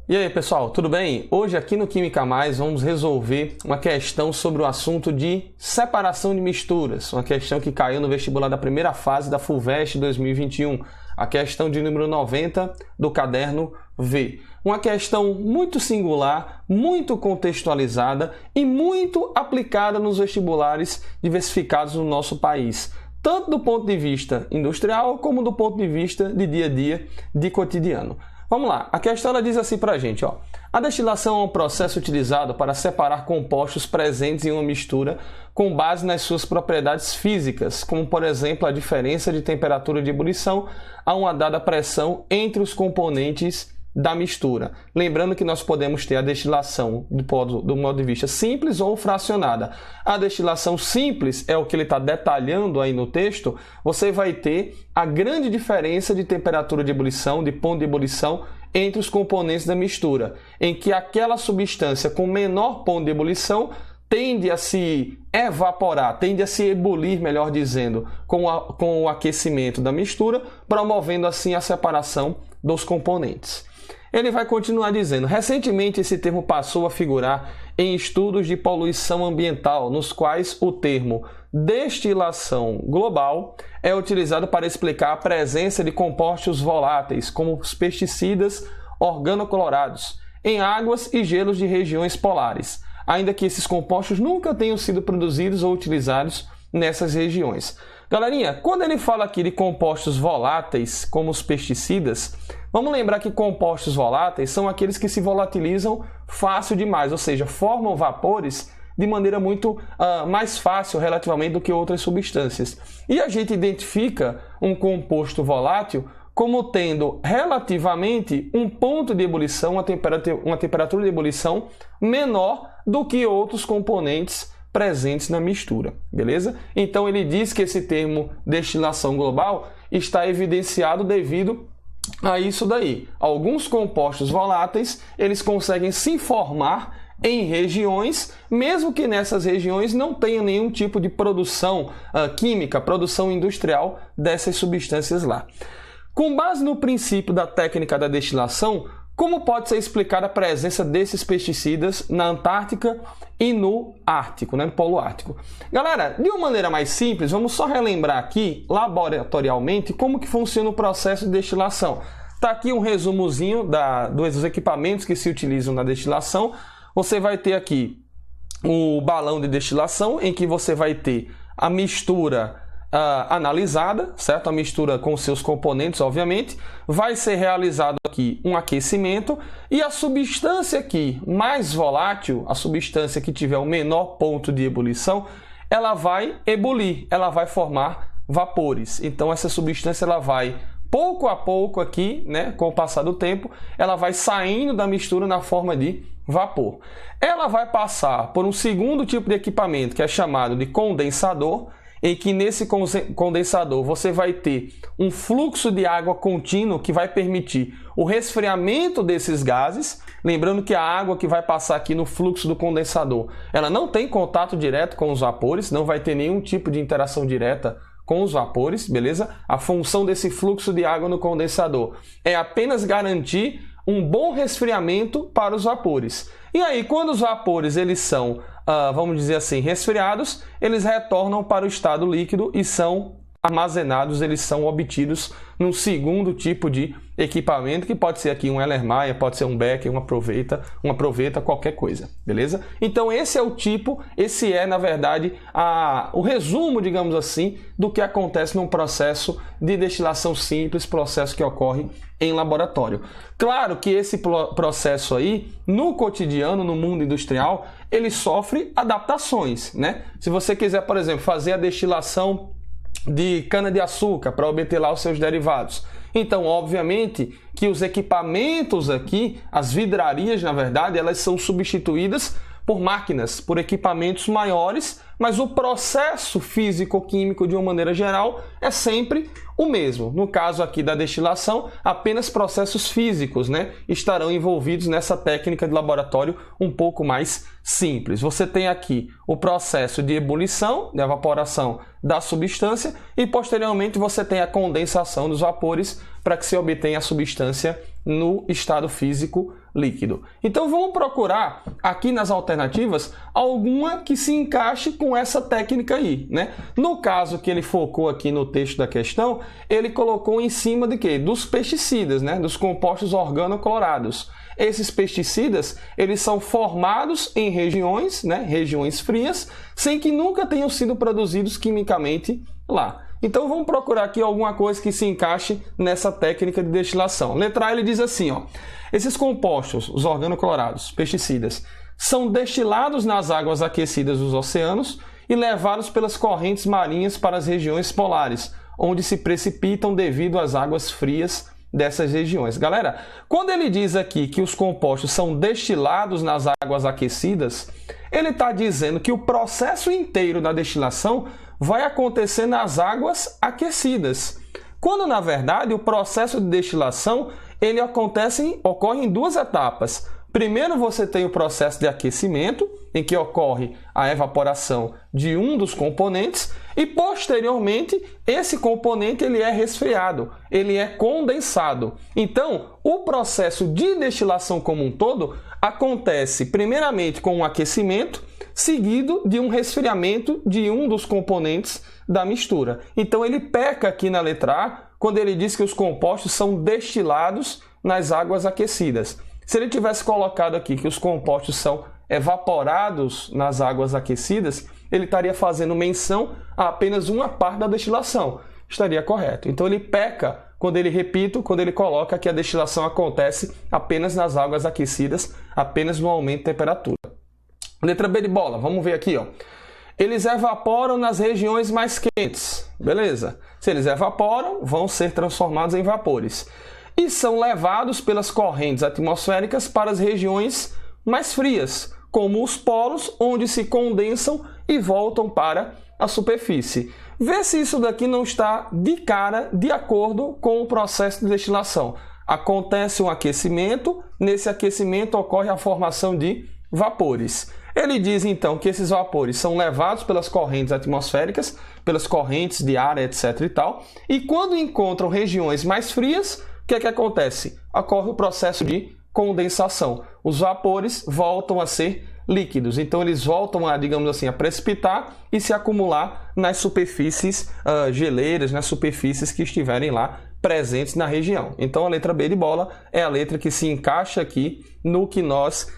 E aí pessoal, tudo bem? Hoje aqui no Química Mais vamos resolver uma questão sobre o assunto de separação de misturas, uma questão que caiu no vestibular da primeira fase da FUVEST 2021, a questão de número 90 do caderno V. Uma questão muito singular, muito contextualizada e muito aplicada nos vestibulares diversificados no nosso país, tanto do ponto de vista industrial como do ponto de vista de dia a dia, de cotidiano. Vamos lá, a questão ela diz assim para a gente, ó. A destilação é um processo utilizado para separar compostos presentes em uma mistura com base nas suas propriedades físicas, como por exemplo a diferença de temperatura de ebulição a uma dada pressão entre os componentes da mistura. Lembrando que nós podemos ter a destilação do modo de vista simples ou fracionada. A destilação simples é o que ele está detalhando aí no texto. Você vai ter a grande diferença de temperatura de ebulição, de ponto de ebulição, entre os componentes da mistura, em que aquela substância com menor ponto de ebulição tende a se evaporar, tende a se ebulir, melhor dizendo, com o aquecimento da mistura, promovendo assim a separação dos componentes. Ele vai continuar dizendo, recentemente esse termo passou a figurar em estudos de poluição ambiental, nos quais o termo destilação global é utilizado para explicar a presença de compostos voláteis, como os pesticidas organoclorados, em águas e gelos de regiões polares, ainda que esses compostos nunca tenham sido produzidos ou utilizados nessas regiões. Galerinha, quando ele fala aqui de compostos voláteis, como os pesticidas, vamos lembrar que compostos voláteis são aqueles que se volatilizam fácil demais, ou seja, formam vapores de maneira muito mais fácil relativamente do que outras substâncias. E a gente identifica um composto volátil como tendo relativamente um ponto de ebulição, uma temperatura de ebulição menor do que outros componentes presentes na mistura, beleza? Então ele diz que esse termo destilação global está evidenciado devido a isso daí. Alguns compostos voláteis, eles conseguem se formar em regiões, mesmo que nessas regiões não tenha nenhum tipo de produção química, produção industrial dessas substâncias lá. Com base no princípio da técnica da destilação, como pode ser explicada a presença desses pesticidas na Antártica e no Ártico, no Polo Ártico? Galera, de uma maneira mais simples, vamos só relembrar aqui, laboratorialmente, como que funciona o processo de destilação. Está aqui um resumozinho dos equipamentos que se utilizam na destilação. Você vai ter aqui o balão de destilação, em que você vai ter a mistura analisada, certo? A mistura com seus componentes, obviamente. Vai ser realizado aqui um aquecimento e a substância aqui mais volátil, a substância que tiver o menor ponto de ebulição, ela vai ebulir, ela vai formar vapores. Então essa substância ela vai pouco a pouco aqui, né, com o passar do tempo, ela vai saindo da mistura na forma de vapor. Ela vai passar por um segundo tipo de equipamento que é chamado de condensador, em que nesse condensador você vai ter um fluxo de água contínuo que vai permitir o resfriamento desses gases. Lembrando que a água que vai passar aqui no fluxo do condensador, ela não tem contato direto com os vapores, não vai ter nenhum tipo de interação direta com os vapores, beleza? A função desse fluxo de água no condensador é apenas garantir um bom resfriamento para os vapores. E aí, quando os vapores eles são vamos dizer assim, resfriados, eles retornam para o estado líquido e são armazenados, eles são obtidos num segundo tipo de equipamento, que pode ser aqui um Erlenmeyer, pode ser um Becker, uma proveta, qualquer coisa, beleza? Então esse é o tipo, esse é na verdade o resumo, digamos assim, do que acontece num processo de destilação simples, processo que ocorre em laboratório. Claro que esse processo aí, no cotidiano, no mundo industrial, ele sofre adaptações, né? Se você quiser, por exemplo, fazer a destilação de cana-de-açúcar para obter lá os seus derivados. Então, obviamente, que os equipamentos aqui, as vidrarias, na verdade, elas são substituídas por máquinas, por equipamentos maiores, mas o processo físico-químico, de uma maneira geral, é sempre o mesmo. No caso aqui da destilação, apenas processos físicos, né, estarão envolvidos nessa técnica de laboratório um pouco mais simples. Você tem aqui o processo de ebulição, de evaporação da substância, e posteriormente você tem a condensação dos vapores para que se obtenha a substância no estado físico líquido. Então vamos procurar aqui nas alternativas alguma que se encaixe com essa técnica aí, né? No caso que ele focou aqui no texto da questão, ele colocou em cima de quê? Dos pesticidas, né? Dos compostos organoclorados. Esses pesticidas, eles são formados em regiões, né? Regiões frias, sem que nunca tenham sido produzidos quimicamente lá. Então vamos procurar aqui alguma coisa que se encaixe nessa técnica de destilação. Letra A, ele diz assim, ó: esses compostos, os organoclorados, pesticidas, são destilados nas águas aquecidas dos oceanos e levados pelas correntes marinhas para as regiões polares, onde se precipitam devido às águas frias dessas regiões. Galera, quando ele diz aqui que os compostos são destilados nas águas aquecidas, ele está dizendo que o processo inteiro da destilação vai acontecer nas águas aquecidas. Quando, na verdade, o processo de destilação ele ocorre em duas etapas. Primeiro, você tem o processo de aquecimento, em que ocorre a evaporação de um dos componentes, e posteriormente, esse componente ele é resfriado, ele é condensado. Então, o processo de destilação como um todo acontece primeiramente com um aquecimento, seguido de um resfriamento de um dos componentes da mistura. Então ele peca aqui na letra A quando ele diz que os compostos são destilados nas águas aquecidas. Se ele tivesse colocado aqui que os compostos são evaporados nas águas aquecidas, ele estaria fazendo menção a apenas uma parte da destilação. Estaria correto. Então ele peca quando ele coloca que a destilação acontece apenas nas águas aquecidas, apenas no aumento de temperatura. Letra B de bola, vamos ver aqui, ó. Eles evaporam nas regiões mais quentes, beleza? Se eles evaporam, vão ser transformados em vapores. E são levados pelas correntes atmosféricas para as regiões mais frias, como os polos, onde se condensam e voltam para a superfície. Vê se isso daqui não está de cara de acordo com o processo de destilação. Acontece um aquecimento, nesse aquecimento ocorre a formação de vapores. Ele diz então que esses vapores são levados pelas correntes atmosféricas, pelas correntes de ar, etc. e tal, e quando encontram regiões mais frias, o que é que acontece? Ocorre o processo de condensação. Os vapores voltam a ser líquidos, então eles voltam a, digamos assim, a precipitar e se acumular nas superfícies geleiras, nas superfícies que estiverem lá presentes na região. Então a letra B de bola é a letra que se encaixa aqui no que nós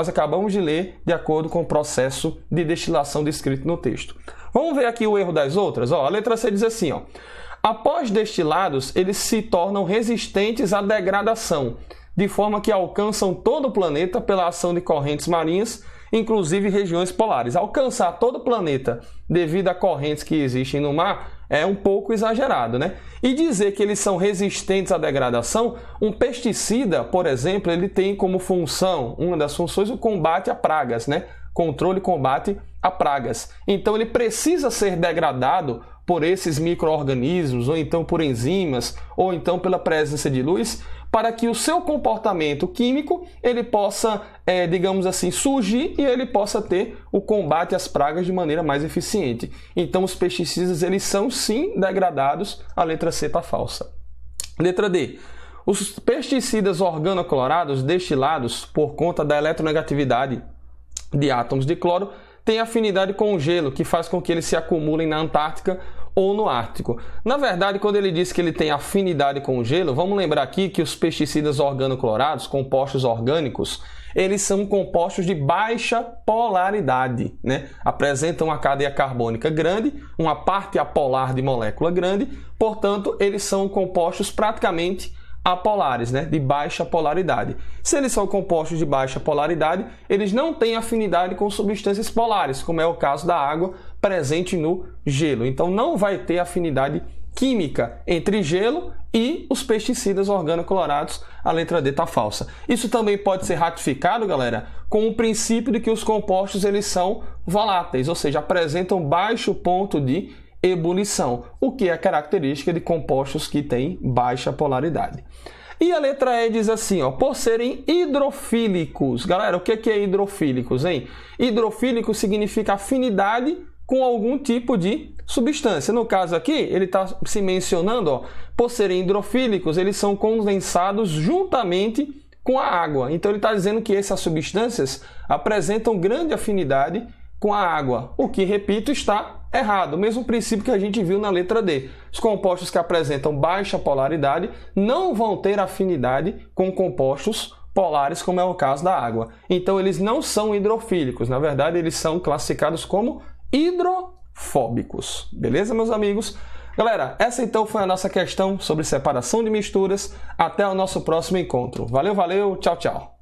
acabamos de ler de acordo com o processo de destilação descrito no texto. Vamos ver aqui o erro das outras. Ó, a letra C diz assim, ó: após destilados, eles se tornam resistentes à degradação, de forma que alcançam todo o planeta pela ação de correntes marinhas, inclusive regiões polares. Alcançar todo o planeta devido a correntes que existem no mar é um pouco exagerado, né? E dizer que eles são resistentes à degradação, um pesticida, por exemplo, ele tem como função, uma das funções, o combate a pragas, né? Controle e combate a pragas. Então ele precisa ser degradado por esses micro-organismos, ou então por enzimas, ou então pela presença de luz, para que o seu comportamento químico ele possa, digamos assim, surgir e ele possa ter o combate às pragas de maneira mais eficiente. Então os pesticidas eles são sim degradados, a letra C está falsa. Letra D. Os pesticidas organoclorados destilados por conta da eletronegatividade de átomos de cloro têm afinidade com o gelo, que faz com que eles se acumulem na Antártica ou no Ártico. Na verdade, quando ele diz que ele tem afinidade com o gelo, vamos lembrar aqui que os pesticidas organoclorados, compostos orgânicos, eles são compostos de baixa polaridade, né? Apresentam uma cadeia carbônica grande, uma parte apolar de molécula grande, portanto, eles são compostos praticamente apolares, né? De baixa polaridade. Se eles são compostos de baixa polaridade, eles não têm afinidade com substâncias polares, como é o caso da água presente no gelo. Então não vai ter afinidade química entre gelo e os pesticidas organoclorados. A letra D está falsa. Isso também pode ser ratificado, galera, com o princípio de que os compostos eles são voláteis, ou seja, apresentam baixo ponto de ebulição, o que é característica de compostos que têm baixa polaridade. E a letra E diz assim, ó, por serem hidrofílicos. Galera, o que é hidrofílicos, hein? Hidrofílico significa afinidade com algum tipo de substância. No caso aqui, ele está se mencionando, ó, por serem hidrofílicos, eles são condensados juntamente com a água. Então ele está dizendo que essas substâncias apresentam grande afinidade com a água, o que, repito, está errado. O mesmo princípio que a gente viu na letra D. Os compostos que apresentam baixa polaridade não vão ter afinidade com compostos polares, como é o caso da água. Então eles não são hidrofílicos, na verdade eles são classificados como hidrofóbicos. Beleza, meus amigos? Galera, essa então foi a nossa questão sobre separação de misturas. Até o nosso próximo encontro. Valeu, valeu, tchau, tchau.